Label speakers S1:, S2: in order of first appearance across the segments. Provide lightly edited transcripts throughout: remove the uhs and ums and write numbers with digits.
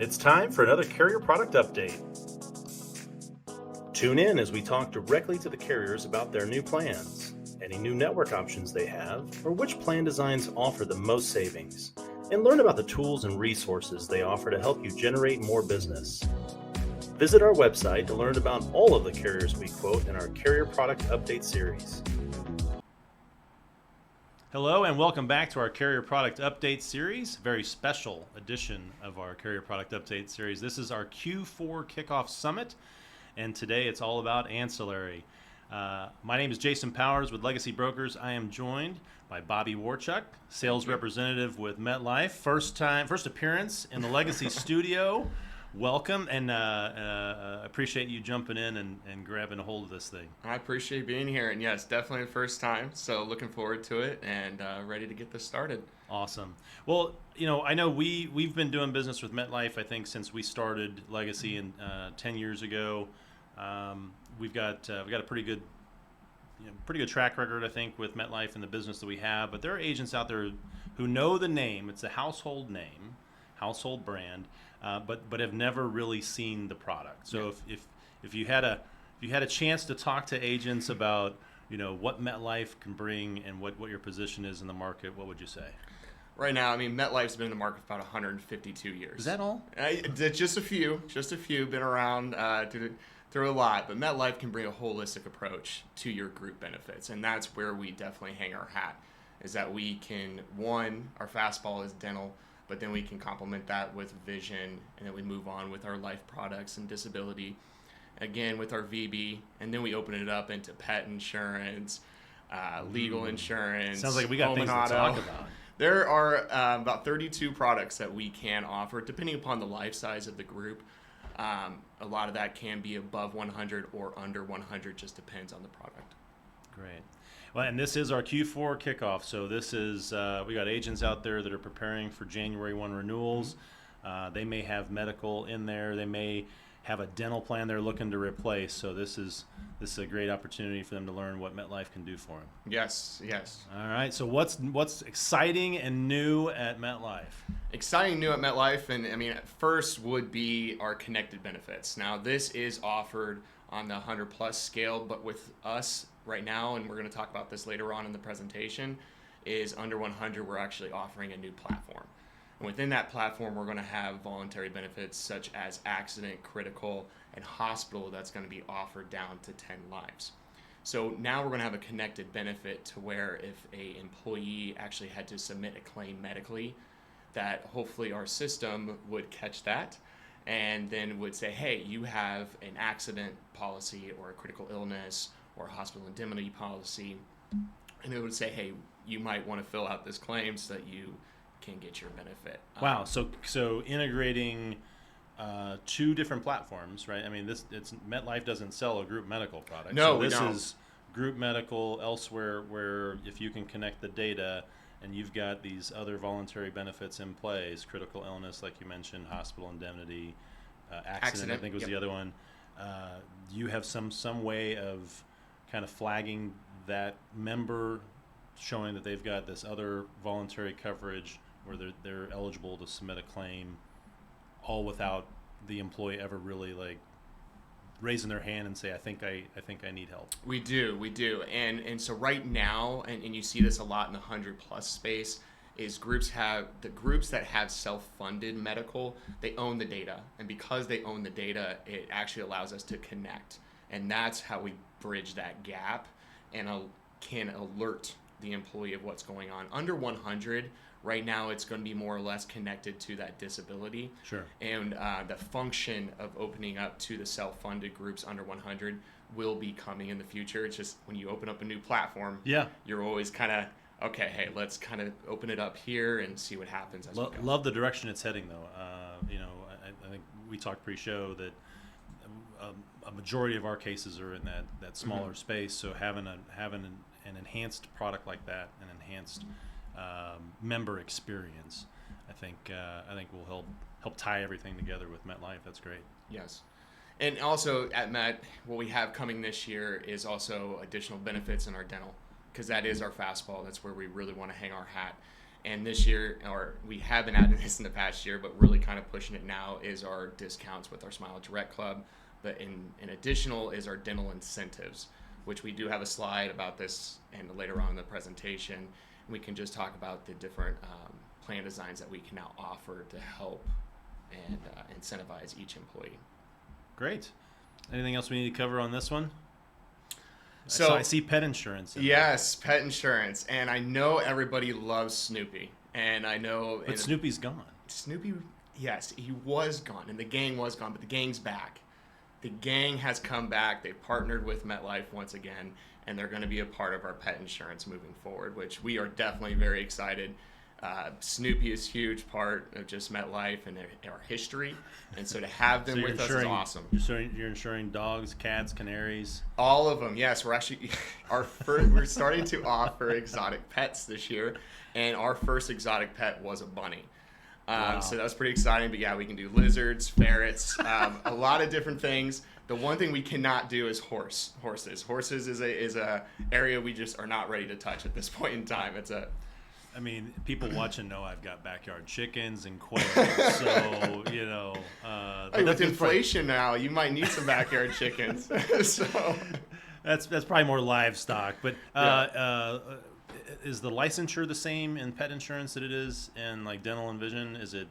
S1: It's time for another carrier product update. Tune in as we talk directly to the carriers about their new plans, any new network options they have, or which plan designs offer the most savings, and learn about the tools and resources they offer to help you generate more business. Visit our website to learn about all of the carriers we quote in our Carrier Product Update series.
S2: Hello and welcome back to our Carrier Product Update series, very special edition of our Carrier Product Update series. This is our Q4 Kickoff Summit, and today it's all about ancillary. My name is Jason Powers with Legacy Brokers. I am joined by Bobby Warchuk, sales representative with Metlife. First appearance in the Legacy studio. Welcome, and appreciate you jumping in and grabbing a hold of this thing.
S3: I appreciate being here, and yes, definitely the first time, so looking forward to it and ready to get this started.
S2: Awesome. Well, I know we've been doing business with Metlife, I think, since we started Legacy 10 years ago. We've got a pretty good track record, I think, with Metlife and the business that we have, but there are agents out there who know the name. It's a household name, household brand. But have never really seen the product. So if you had a chance to talk to agents about what Metlife can bring and what your position is in the market, what would you say?
S3: Right now, MetLife's been in the market for about 152 years.
S2: Is that all?
S3: Just a few. Been around through a lot, but MetLife can bring a holistic approach to your group benefits, and that's where we definitely hang our hat. Is that we can our fastball is dental. But then we can complement that with vision, and then we move on with our life products and disability, again with our VB, and then we open it up into pet insurance, legal insurance.
S2: Sounds like we got things to talk about.
S3: There are about 32 products that we can offer, depending upon the life size of the group. A lot of that can be above 100 or under 100, just depends on the product.
S2: Great. Well, and this is our Q4 kickoff. So this is we got agents out there that are preparing for January 1 renewals. They may have medical in there. They may have a dental plan they're looking to replace. So this is a great opportunity for them to learn what Metlife can do for them.
S3: Yes.
S2: All right. So what's exciting and new at Metlife?
S3: Exciting new at Metlife, and first would be our connected benefits. Now this is offered on the 100 plus scale, but with us right now, and we're going to talk about this later on in the presentation, is under 100, we're actually offering a new platform. And within that platform, we're going to have voluntary benefits such as accident, critical, and hospital that's going to be offered down to 10 lives. So now we're going to have a connected benefit to where if a employee actually had to submit a claim medically, that hopefully our system would catch that and then would say, hey, you have an accident policy or a critical illness or a hospital indemnity policy, and it would say, hey, you might want to fill out this claim so that you can get your benefit.
S2: Wow, so integrating two different platforms, right? Metlife doesn't sell a group medical product.
S3: No,
S2: so
S3: we don't.
S2: This is group medical elsewhere, where if you can connect the data and you've got these other voluntary benefits in place, critical illness, like you mentioned, hospital indemnity, accident, I think was the other one. You have some way of kind of flagging that member, showing that they've got this other voluntary coverage where they're eligible to submit a claim, all without the employee ever really raising their hand and say, I think I need help.
S3: We do. And so right now, and you see this a lot in the 100 plus space, is groups that have self-funded medical, they own the data. And because they own the data, it actually allows us to connect. And that's how we bridge that gap and can alert the employee of what's going on. Under 100, right now it's going to be more or less connected to that disability.
S2: Sure.
S3: And the function of opening up to the self-funded groups under 100 will be coming in the future. It's just when you open up a new platform, you're always kind of, okay, hey, let's kind of open it up here and see what happens as we go.
S2: Love the direction it's heading, though. I think we talked pre-show that a majority of our cases are in that smaller space. So having an enhanced product like that, an enhanced member experience, I think will help tie everything together with Metlife. That's great.
S3: Yes. And also at Met, what we have coming this year is also additional benefits in our dental, because that is our fastball. That's where we really want to hang our hat. And this year, or we have been adding this in the past year, but really kind of pushing it now, is our discounts with our Smile Direct Club. But in additional is our dental incentives, which we do have a slide about this and later on in the presentation. We can just talk about the different plan designs that we can now offer to help and incentivize each employee.
S2: Great. Anything else we need to cover on this one?
S3: So
S2: I see pet insurance.
S3: Yes, pet insurance. And I know everybody loves Snoopy. And I know...
S2: But Snoopy's gone.
S3: Snoopy, yes, he was gone. And the gang was gone, but the gang's back. The gang has come back. They've partnered with Metlife once again. And they're going to be a part of our pet insurance moving forward, which we are definitely very excited. Snoopy is a huge part of just Metlife and our history, and so to have them with us is awesome.
S2: You're insuring dogs, cats, canaries,
S3: all of them. Yes, we're actually we're starting to offer exotic pets this year, and our first exotic pet was a bunny.
S2: Wow.
S3: So that was pretty exciting. But yeah, we can do lizards, ferrets, a lot of different things. The one thing we cannot do is horses. Horses is a area we just are not ready to touch at this point in time.
S2: I mean, people watching know I've got backyard chickens and quail, so
S3: hey, with inflation now, you might need some backyard chickens. So
S2: that's probably more livestock. But is the licensure the same in pet insurance that it is in like dental and vision? Is it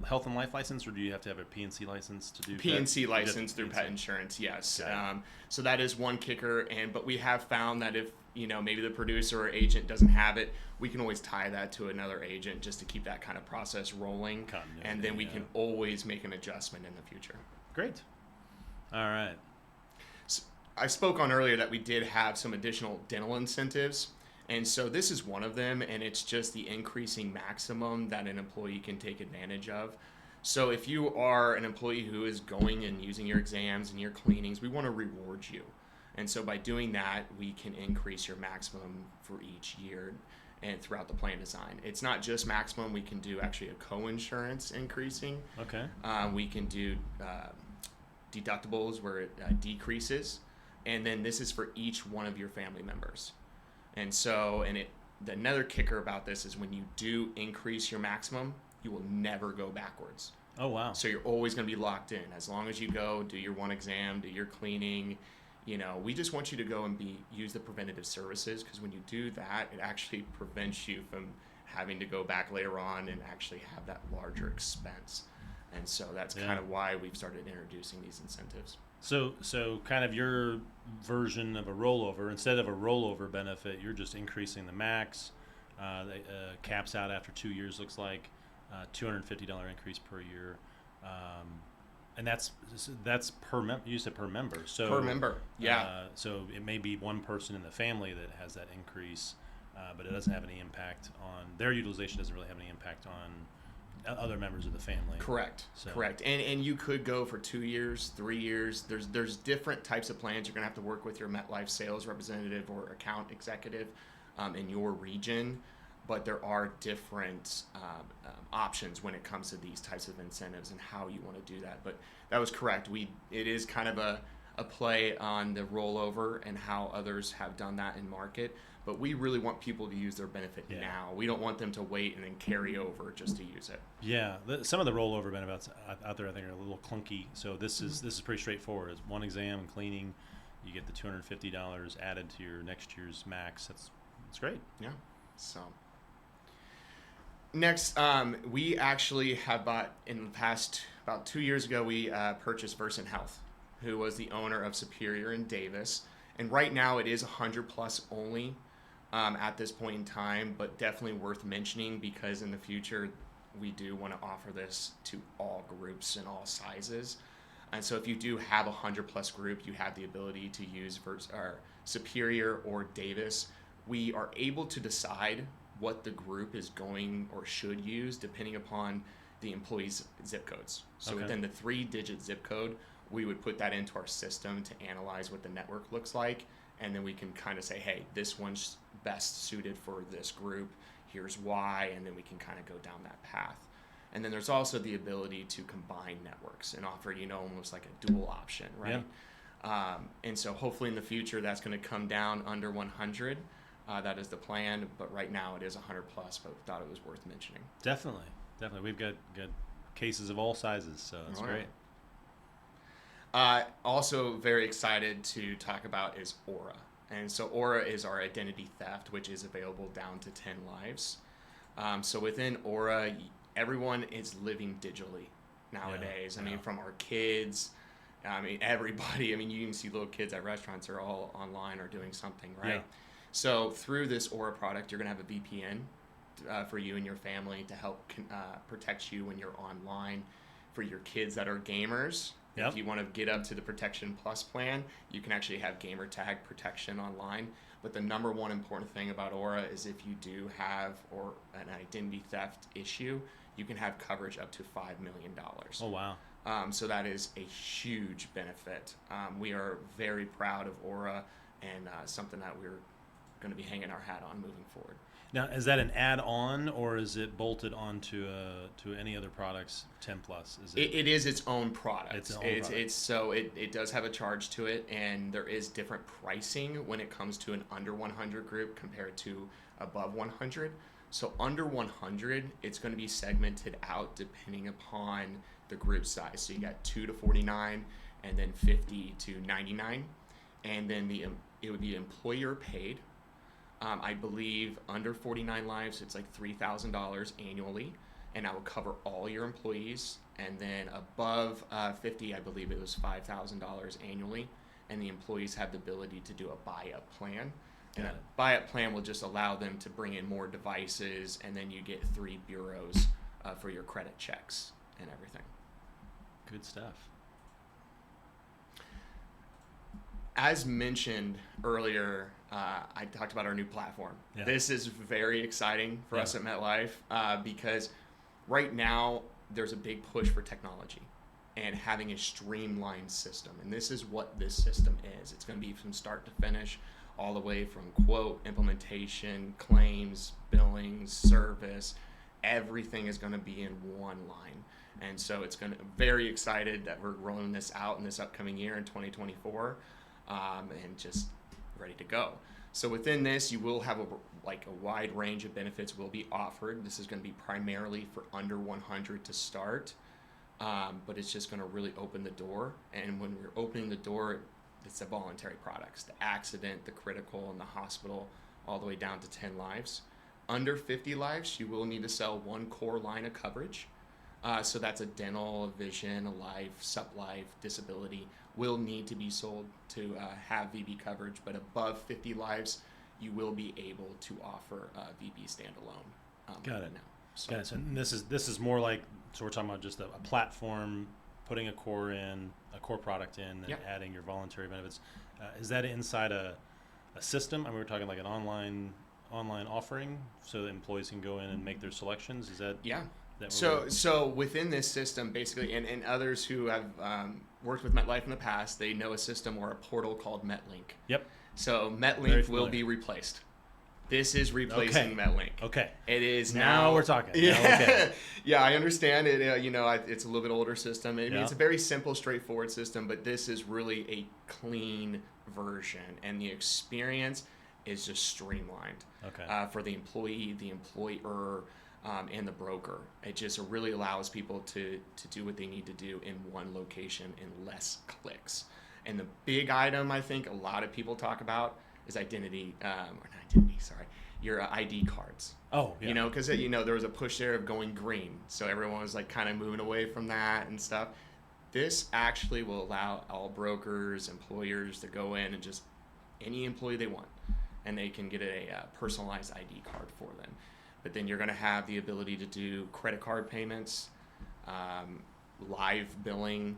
S2: health and life license, or do you have to have a P&C license to do
S3: P&C license through pet insurance? Yes. Okay. So that is one kicker, but we have found that if maybe the producer or agent doesn't have it, we can always tie that to another agent just to keep that kind of process rolling, and then we can always make an adjustment in the future.
S2: Great. All right.
S3: So I spoke on earlier that we did have some additional dental incentives, and so this is one of them, and it's just the increasing maximum that an employee can take advantage of. So if you are an employee who is going and using your exams and your cleanings, we want to reward you. And so by doing that, we can increase your maximum for each year and throughout the plan design. It's not just maximum. We can do actually a co-insurance increasing.
S2: Okay.
S3: We can do deductibles where it decreases. And then this is for each one of your family members. And so, another kicker about this is when you do increase your maximum, you will never go backwards.
S2: Oh, wow.
S3: So you're always going to be locked in. As long as you go, do your one exam, do your cleaning, we just want you to go and use the preventative services, because when you do that, it actually prevents you from having to go back later on and actually have that larger expense. And so that's kind of why we've started introducing these incentives.
S2: So kind of your version of a rollover, instead of a rollover benefit, you're just increasing the max. Caps out after 2 years, looks like $250 increase per year. And that's per member. You said per member. So
S3: per member, yeah.
S2: So it may be one person in the family that has that increase, but it doesn't have any impact on their utilization. Doesn't really have any impact on other members of the family.
S3: Correct.
S2: So.
S3: Correct. And you could go for 2 years, 3 years. There's different types of plans. You're gonna have to work with your Metlife sales representative or account executive in your region. But there are different options when it comes to these types of incentives and how you want to do that. But that was correct. It is kind of a play on the rollover and how others have done that in market. But we really want people to use their benefit now. We don't want them to wait and then carry over just to use it.
S2: Yeah, some of the rollover benefits out there I think are a little clunky. So this is pretty straightforward. It's one exam and cleaning. You get the $250 added to your next year's max. That's great.
S3: Yeah. So. Next, we actually have bought, in the past, about 2 years ago, we purchased Versant Health, who was the owner of Superior in Davis. And right now it is 100 plus only at this point in time, but definitely worth mentioning because in the future we do want to offer this to all groups and all sizes. And so if you do have a 100 plus group, you have the ability to use Superior or Davis. We are able to decide what the group is going or should use depending upon the employee's zip codes. So within the 3-digit zip code, we would put that into our system to analyze what the network looks like, and then we can kind of say, hey, this one's best suited for this group, here's why, and then we can kind of go down that path. And then there's also the ability to combine networks and offer, almost like a dual option, right? Yeah. And so hopefully in the future that's going to come down under 100. That is the plan, but right now it is 100 plus, but thought it was worth mentioning.
S2: Definitely. We've got cases of all sizes, so that's great.
S3: Also very excited to talk about is Aura. And so Aura is our identity theft, which is available down to 10 lives. So within Aura, everyone is living digitally nowadays. I mean, from our kids, everybody. I mean, you even see little kids at restaurants are all online or doing something, right? Yeah. So through this Aura product, you're going to have a VPN for you and your family to help protect you when you're online. For your kids that are gamers, if you want to get up to the Protection Plus plan, you can actually have gamer tag protection online. But the number one important thing about Aura is if you do have an identity theft issue, you can have coverage up to $5 million.
S2: Oh, wow.
S3: So that is a huge benefit. We are very proud of Aura and something that we're going to be hanging our hat on moving forward.
S2: Now, is that an add-on or is it bolted onto to any other products 10 plus?
S3: It is its own product.
S2: It
S3: does have a charge to it, and there is different pricing when it comes to an under 100 group compared to above 100. So under 100, it's going to be segmented out depending upon the group size. So you got 2 to 49, and then 50 to 99, and then it would be employer paid. I believe under 49 lives, it's like $3,000 annually, and I will cover all your employees. And then above 50, I believe it was $5,000 annually, and the employees have the ability to do a buy-up plan. And a buy-up plan will just allow them to bring in more devices, and then you get 3 bureaus for your credit checks and everything.
S2: Good stuff.
S3: As mentioned earlier, I talked about our new platform. Yeah. This is very exciting for us at MetLife because right now there's a big push for technology and having a streamlined system. And this is what this system is. It's going to be from start to finish, all the way from quote, implementation, claims, billings, service. Everything is going to be in one line. And so it's going to very excited that we're rolling this out in this upcoming year in 2024. And just ready to go. So within this, you will have a wide range of benefits will be offered. This is going to be primarily for under 100 to start, but it's just going to really open the door. And when we're opening the door, it's the voluntary products, the accident, the critical, and the hospital, all the way down to 10 lives. Under 50 lives, you will need to sell one core line of coverage. So that's a dental, a vision, a life, sup-life, disability will need to be sold to have VB coverage, but above 50 lives, you will be able to offer VB standalone.
S2: Got it.
S3: Now.
S2: Got it. So this is more like, so we're talking about just a platform, putting a core product in, and adding your voluntary benefits. Is that inside a system? I mean, we're talking like an online offering, so that employees can go in and make their selections. Is that?
S3: Yeah. So within this system, basically, and others who have worked with MetLife in the past, they know a system or a portal called Metlink.
S2: Yep.
S3: So Metlink will be replaced. This is replacing Metlink.
S2: Okay.
S3: It is
S2: now we're talking.
S3: Yeah.
S2: Okay.
S3: Yeah, I understand it. It's a little bit older system. I mean, it's a very simple, straightforward system, but this is really a clean version, and the experience is just streamlined.
S2: Okay.
S3: For the employee, the employer. And the broker. It just really allows people to do what they need to do in one location in less clicks. And the big item I think a lot of people talk about is your ID cards.
S2: Oh, yeah.
S3: Because there was a push there of going green, so everyone was like kind of moving away from that and stuff. This actually will allow all brokers, employers to go in and just any employee they want, and they can get a personalized ID card for them. But then you're going to have the ability to do credit card payments, live billing,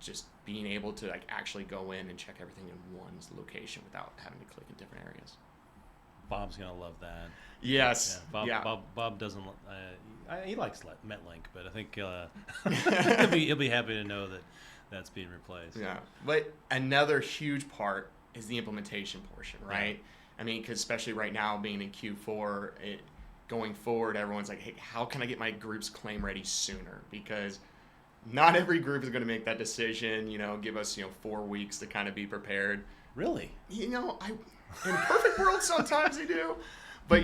S3: just being able to actually go in and check everything in one location without having to click in different areas.
S2: Bob's going to love that.
S3: Yes.
S2: Yeah, Bob doesn't. He likes Metlink, but I think he'll be happy to know that that's being replaced.
S3: Yeah. But another huge part is the implementation portion, right?
S2: Yeah.
S3: I mean, because especially right now being in Q4, going forward, everyone's like, hey, how can I get my groups claim ready sooner? Because not every group is going to make that decision, give us, 4 weeks to kind of be prepared.
S2: Really?
S3: In a perfect world, sometimes they do. But,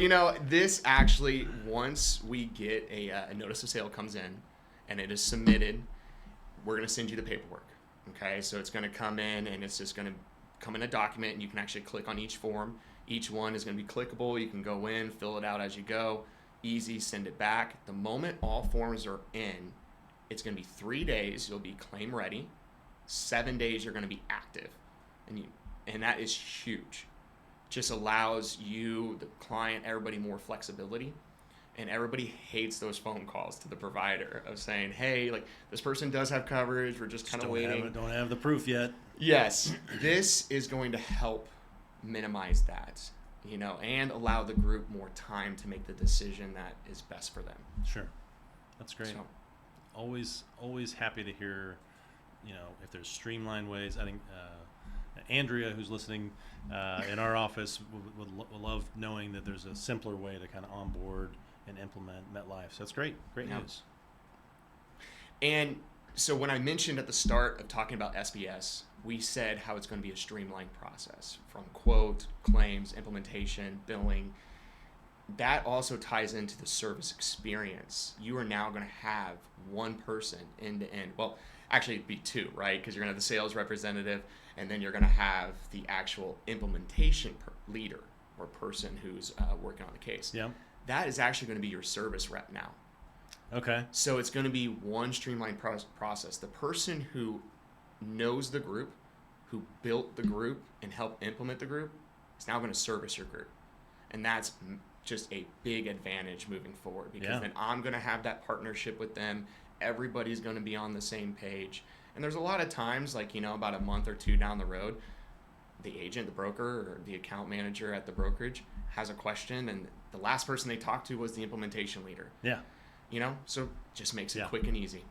S3: this actually, once we get a notice of sale comes in and it is submitted, we're going to send you the paperwork. Okay, so it's going to come in and it's just going to come in a document, and you can actually click on each form. Each one is going to be clickable. You can go in, fill it out as you go. Easy, send it back. The moment all forms are in, it's going to be 3 days. You'll be claim ready. 7 days, you're going to be active. And that is huge. Just allows you, the client, everybody more flexibility. And everybody hates those phone calls to the provider of saying, hey, like, this person does have coverage. We're just kind of waiting.
S2: Don't have the proof yet.
S3: Yes. This is going to help minimize that, and allow the group more time to make the decision that is best for them.
S2: Sure. That's great.
S3: So,
S2: Always happy to hear, if there's streamlined ways. I think Andrea, who's listening in our office, would love knowing that there's a simpler way to kind of onboard and implement Metlife. So that's great. Great news.
S3: And so when I mentioned at the start of talking about SBS, we said how it's going to be a streamlined process from quote, claims, implementation, billing. That also ties into the service experience. You are now going to have one person end to end. Well, actually it'd be two, right? Because you're going to have the sales representative, and then you're going to have the actual implementation leader or person who's working on the case.
S2: Yeah.
S3: That is actually going to be your service rep now.
S2: Okay.
S3: So it's going to be one streamlined process. The person who knows the group, who built the group and helped implement the group, is now going to service your group. And that's just a big advantage moving forward, because then I'm going to have that partnership with them. Everybody's going to be on the same page. And there's a lot of times, like, about a month or two down the road, the agent, the broker, or the account manager at the brokerage has a question, and the last person they talked to was the implementation leader.
S2: Yeah.
S3: So just makes it quick and easy.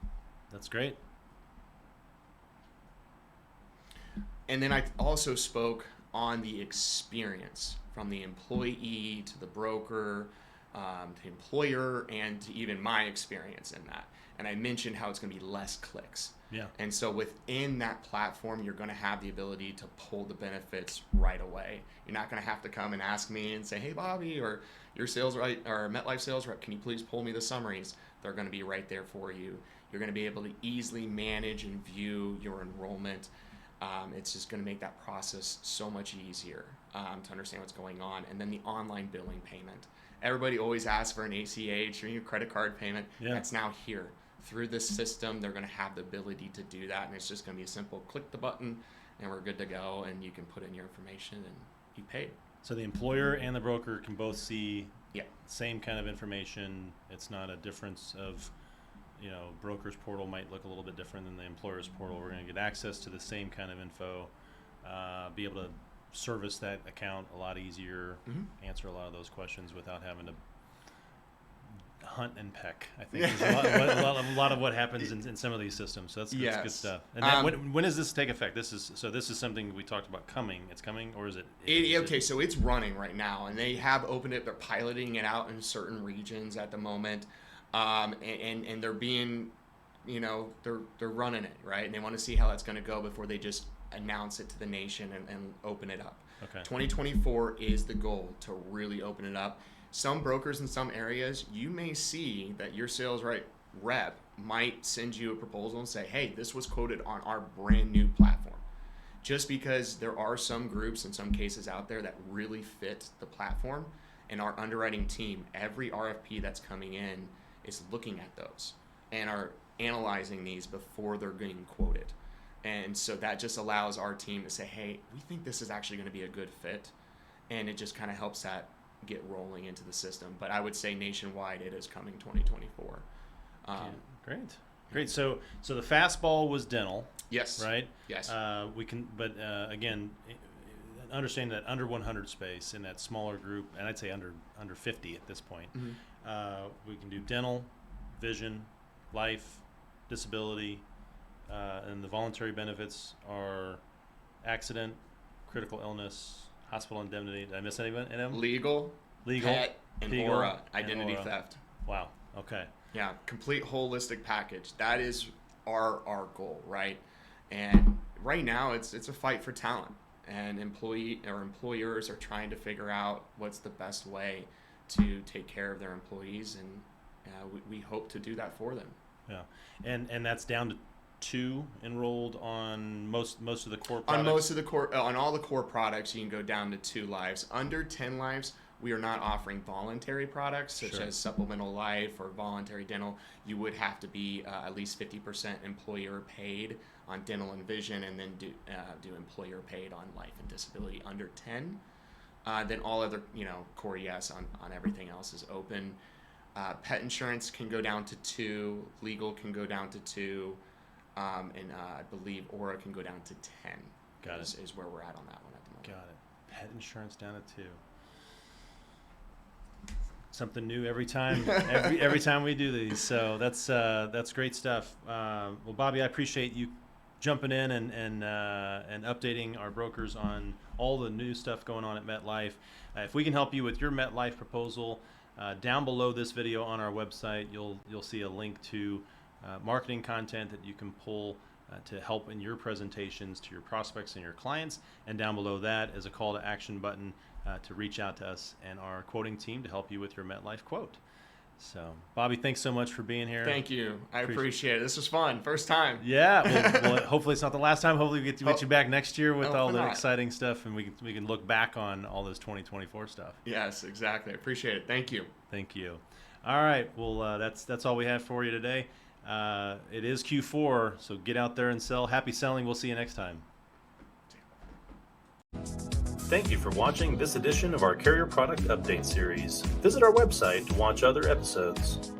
S2: That's great.
S3: And then I also spoke on the experience from the employee to the broker, to the employer, and to even my experience in that. And I mentioned how it's going to be less clicks.
S2: Yeah.
S3: And so within that platform, you're going to have the ability to pull the benefits right away. You're not going to have to come and ask me and say, hey, Bobby, or your sales rep, or Metlife sales rep, can you please pull me the summaries? They're going to be right there for you. You're going to be able to easily manage and view your enrollment. It's just going to make that process so much easier to understand what's going on. And then the online billing payment. Everybody always asks for an ACH or your credit card payment.
S2: Yeah.
S3: That's now here. Through this system, they're going to have the ability to do that. And it's just going to be a simple click the button and we're good to go. And you can put in your information and you paid.
S2: So the employer and the broker can both see
S3: the
S2: same kind of information. It's not a difference of, broker's portal might look a little bit different than the employer's portal. We're going to get access to the same kind of info, be able to service that account a lot easier, answer a lot of those questions without having to hunt and peck. I think is a lot of what happens in some of these systems. So that's good stuff. And then when does this take effect? This is something we talked about coming. It's coming, or is it?
S3: So it's running right now, and they have opened it. They're piloting it out in certain regions at the moment, and they're being, they're running it right, and they want to see how that's going to go before they just announce it to the nation and open it up.
S2: Okay.
S3: 2024 is the goal, to really open it up. Some brokers in some areas, you may see that your sales rep might send you a proposal and say, hey, this was quoted on our brand new platform. Just because there are some groups in some cases out there that really fit the platform, and our underwriting team, every RFP that's coming in is looking at those and are analyzing these before they're getting quoted. And so that just allows our team to say, hey, we think this is actually going to be a good fit. And it just kind of helps that get rolling into the system. But I would say nationwide, it is coming 2024.
S2: Great. So the fastball was dental.
S3: Yes.
S2: Right.
S3: Yes.
S2: Again, understand that under 100 space in that smaller group, and I'd say under 50 at this point, we can do dental, vision, life, disability, and the voluntary benefits are accident, critical illness, hospital indemnity. Did I miss anyone?
S3: Legal, pet, and aura, identity theft.
S2: Wow. Okay.
S3: Yeah, complete holistic package. That is our goal, right? And right now, it's a fight for talent. and employers are trying to figure out what's the best way to take care of their employees, and we hope to do that for them.
S2: Yeah, and that's down to 2 enrolled on most of the core products?
S3: On most of the core, on all the core products, you can go down to 2 lives. Under 10 lives, we are not offering voluntary products such as supplemental life or voluntary dental. You would have to be at least 50% employer paid on dental and vision, and then do employer paid on life and disability. Under 10, then all other core yes on everything else is open. Pet insurance can go down to 2. Legal can go down to 2. And I believe Aura can go down to 10.
S2: Got it.
S3: Is where we're at on that one at the moment.
S2: Got it. Pet insurance down to 2. Something new every time. every time we do these. So that's great stuff. Well, Bobby, I appreciate you jumping in and updating our brokers on all the new stuff going on at MetLife. If we can help you with your MetLife proposal, down below this video on our website, you'll see a link to marketing content that you can pull to help in your presentations to your prospects and your clients. And down below that is a call to action button to reach out to us and our quoting team to help you with your MetLife quote. So, Bobby, thanks so much for being here.
S3: Thank you. I appreciate it. This was fun. First time.
S2: Yeah. Well, hopefully it's not the last time. Hopefully we get to get you back next year with all the exciting stuff, and we can look back on all this 2024 stuff.
S3: Yes, exactly. I appreciate it. Thank you.
S2: Thank you. All right. Well, that's all we have for you today. It is Q4, so get out there and sell. Happy selling. We'll see you next time.
S1: Thank you for watching this edition of our Carrier Product Update Series. Visit our website to watch other episodes.